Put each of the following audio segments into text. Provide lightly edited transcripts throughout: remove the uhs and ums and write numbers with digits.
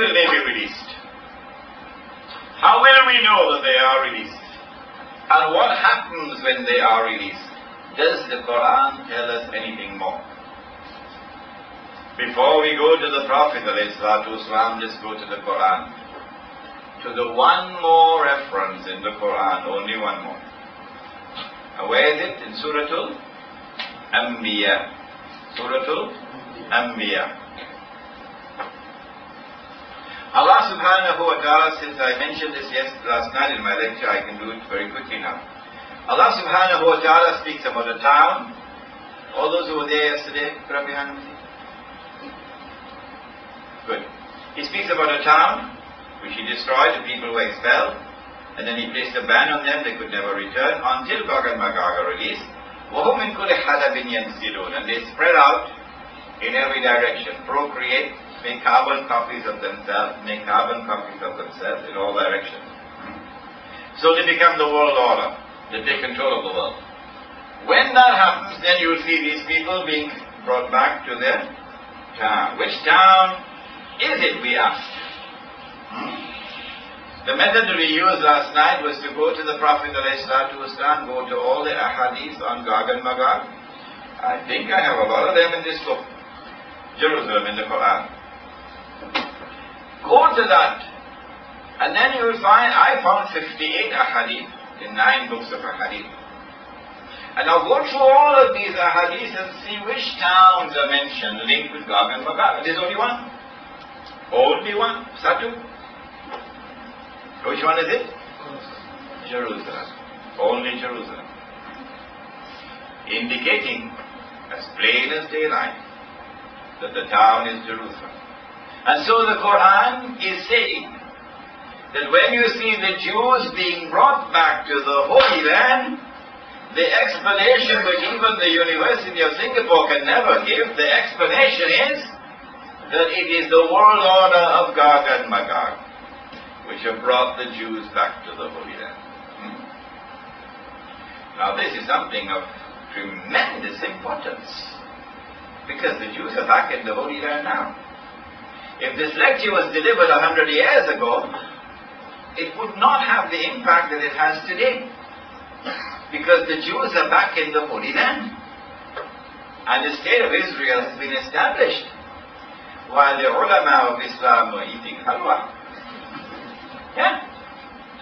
will they be released? How will we know that they are released? And what happens when they are released? Does the Quran tell us anything more? Before we go to the Prophet ﷺ, let's go to the Quran. To the one more reference in the Quran, only one more. Where is it? In Surah Al-Anbiya. Surah Al-Anbiya. Allah subhanahu wa ta'ala, since I mentioned this last night in my lecture, I can do it very quickly now. Allah subhanahu wa ta'ala speaks about a town. All those who were there yesterday, put up your hand. Good. He speaks about a town which he destroyed, the people were expelled, and then he placed a ban on them, they could never return until Gog and Magog are released. وَهُمْ مِنْ كُلِّ حَدَبٍ يَنْسِلُونَ. And they spread out in every direction, procreate, make carbon copies of themselves in all directions. So they become the world order. They take control of the world. When that happens, then you will see these people being brought back to their town. Which town is it, we asked? The method that we used last night was to go to the Prophet ﷺ, go to all the ahadith on Gog and Magog. I think I have a lot of them in this book, Jerusalem, in the Quran. Go to that, and then you will find, I found 58 ahadith in 9 books of ahadith. And now go through all of these ahadith and see which towns are mentioned linked with Gog and Magog. There's only one. Only one. Satu. Which one is it? Jerusalem. Only Jerusalem. Indicating, as plain as daylight, that the town is Jerusalem. And so the Quran is saying that when you see the Jews being brought back to the Holy Land, the explanation which even the University of Singapore can never give, the explanation is that it is the world order of Gog and Magog which have brought the Jews back to the Holy Land. Now this is something of tremendous importance, because the Jews are back in the Holy Land now. If this lecture was delivered 100 years ago, it would not have the impact that it has today, because the Jews are back in the Holy Land, and the state of Israel has been established, while the ulama of Islam were eating halwa. Yeah?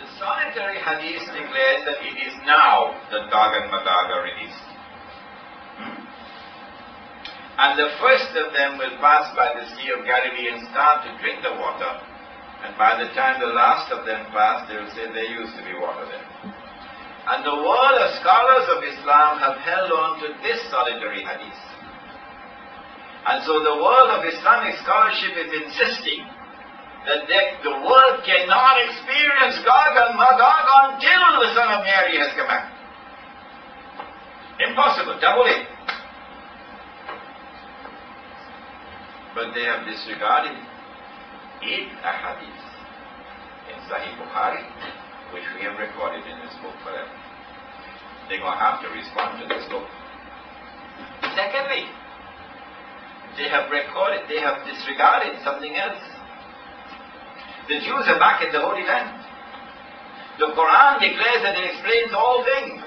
The solitary hadith declares that it is now that Gog and Magog are released. And the first of them will pass by the Sea of Galilee and start to drink the water. And by the time the last of them pass, they will say there used to be water there. And the world of scholars of Islam have held on to this solitary hadith. And so the world of Islamic scholarship is insisting that the world cannot experience Gog and Magog until the Son of Mary has come back. Impossible, double it. But they have disregarded 8 ahadith in Sahih Bukhari, which we have recorded in this book forever. They're going to have to respond to this book. Secondly, they have disregarded something else. The Jews are back in the Holy Land. The Quran declares that it explains all things.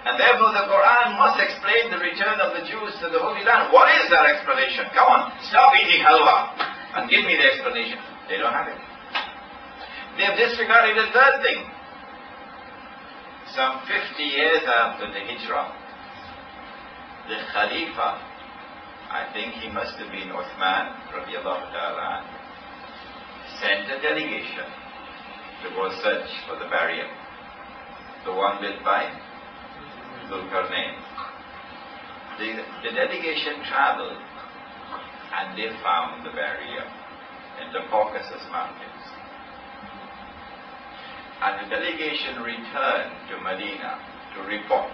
And therefore the Quran must explain the return of the Jews to the Holy Land. What is that explanation? Come on, stop eating halwa and give me the explanation. They don't have it. They have disregarded the third thing. Some 50 years after the Hijrah, the Khalifa, I think he must have been Uthman radiallahu ta'ala, sent a delegation to go search for the barrier, the one built by Zulkarnain. The delegation traveled and they found the barrier in the Caucasus Mountains. And the delegation returned to Medina to report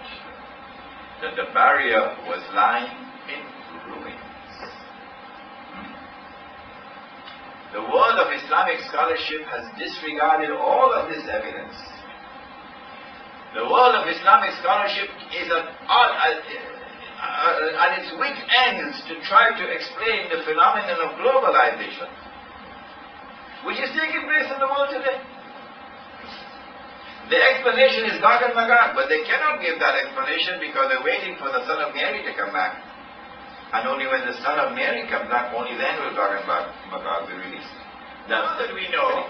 that the barrier was lying in ruins. The world of Islamic scholarship has disregarded all of this evidence. The world of Islamic scholarship is at its wit ends to try to explain the phenomenon of globalization. which is taking place in the world today. The explanation is Gog and Magog, but they cannot give that explanation because they're waiting for the Son of Mary to come back. And only when the Son of Mary comes back, only then will Gog and Magog be released. Now that we know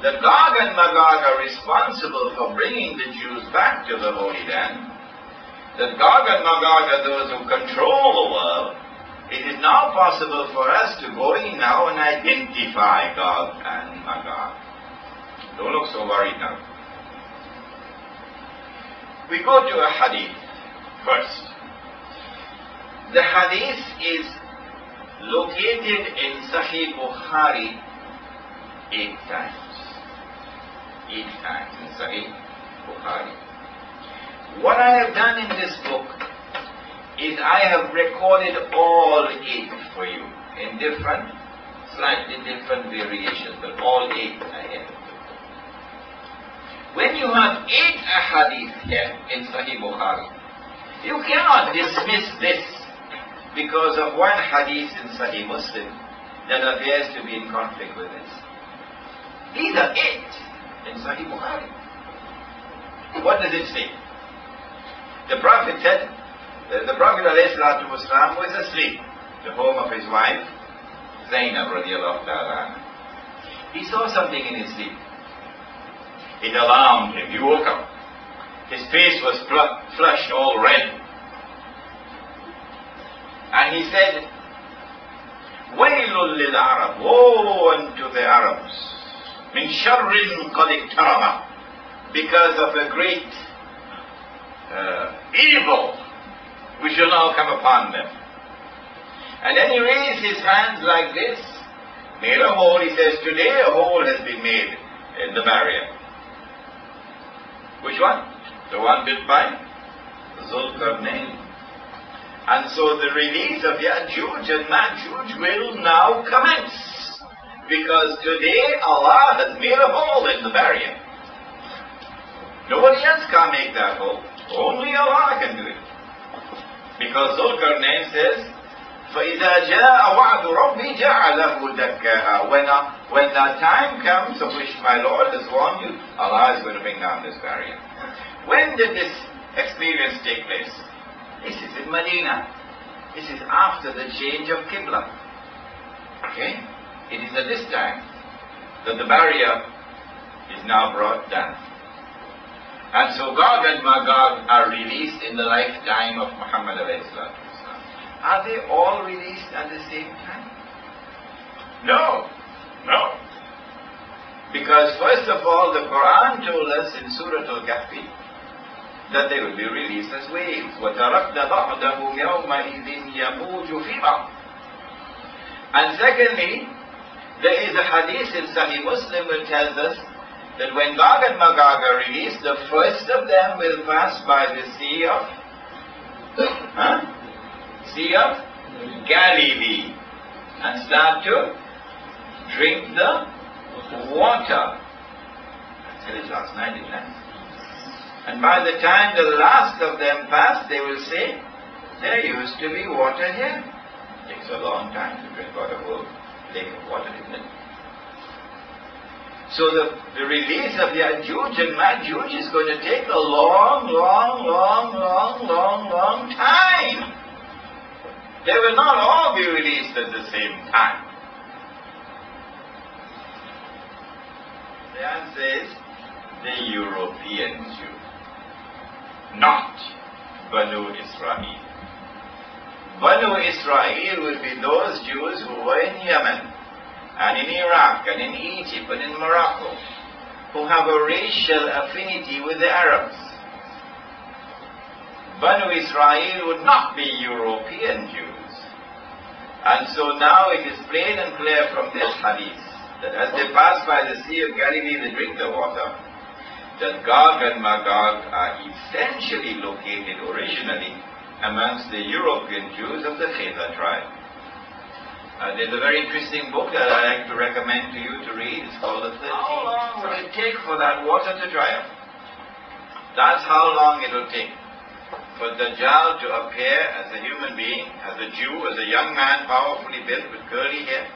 that Gog and Magog are responsible for bringing the Jews back to the Holy Land, that Gog and Magog are those who control the world, it is now possible for us to go in now and identify Gog and Magog. Don't look so worried now. We go to a hadith first. The hadith is located in Sahih Bukhari 8 times. 8 times in Sahih Bukhari. What I have done in this book is I have recorded all 8 for you in different, slightly different variations, but all 8 I have. When you have 8 ahadith here in Sahih Bukhari, you cannot dismiss this because of one hadith in Sahih Muslim that appears to be in conflict with this. These are 8 in Sahih Bukhari. What does it say? The Prophet said, the Prophet ﷺ was asleep, the home of his wife, Zainab radiallahu ta'ala. He saw something in his sleep. It alarmed him. He woke up. His face was flushed, all red. And he said, Wailul lil Arab, woe unto the Arabs, min sharrin qad iktarama, because of a great evil which will now come upon them. And then he raised his hands like this, made a hole. He says, today a hole has been made in the barrier. Which one? The one built by Zulkarnain. And so the release of Ya'juj and Ma'juj will now commence, because today Allah has made a hole in the barrier. Nobody else can make that hole. Only Allah can do it. Because Zulkarnain says, فَإِذَا جَاءَ وَعْدُ رَبِّي جَعَلَهُ دَكَّاءَ. When that time comes of which my Lord has warned you, Allah is going to bring down this barrier. When did this experience take place? This is in Medina. This is after the change of Qibla. Okay? It is at this time that the barrier is now brought down. And so Gog and Magog are released in the lifetime of Muhammad alayhi salatu. Are they all released at the same time? No. No. Because first of all, the Quran told us in Surah Al-Kahfi that they will be released as waves. وَتَرَكْنَ بَعْدَهُمْ يَوْمَئِذٍ يَمُوجُ فِي بَعْضٍ. And secondly, there is a hadith in Sahih Muslim which tells us that when Gog and Magog are released, the first of them will pass by the Sea of Galilee and start to drink the water. I said it last night, didn't I? And by the time the last of them pass, they will say, there used to be water here. It takes a long time to drink out a whole lake of water, isn't it? So the release of Ya'juj and Ma'juj is going to take a long time. They will not all be released at the same time. The answer is the European Jew, not Banu Israel. Banu Israel will be those Jews who were in Yemen, and in Iraq, and in Egypt, and in Morocco, who have a racial affinity with the Arabs. Banu Israel would not be European Jews. And so now it is plain and clear from this hadith that as they pass by the Sea of Galilee, they drink the water, that Gog and Magog are essentially located originally amongst the European Jews of the Khaybar tribe. There's a very interesting book that I like to recommend to you to read. It's called The 13. How long will it take for that water to dry up? That's how long it will take for Dajjal to appear as a human being, as a Jew, as a young man, powerfully built with curly hair,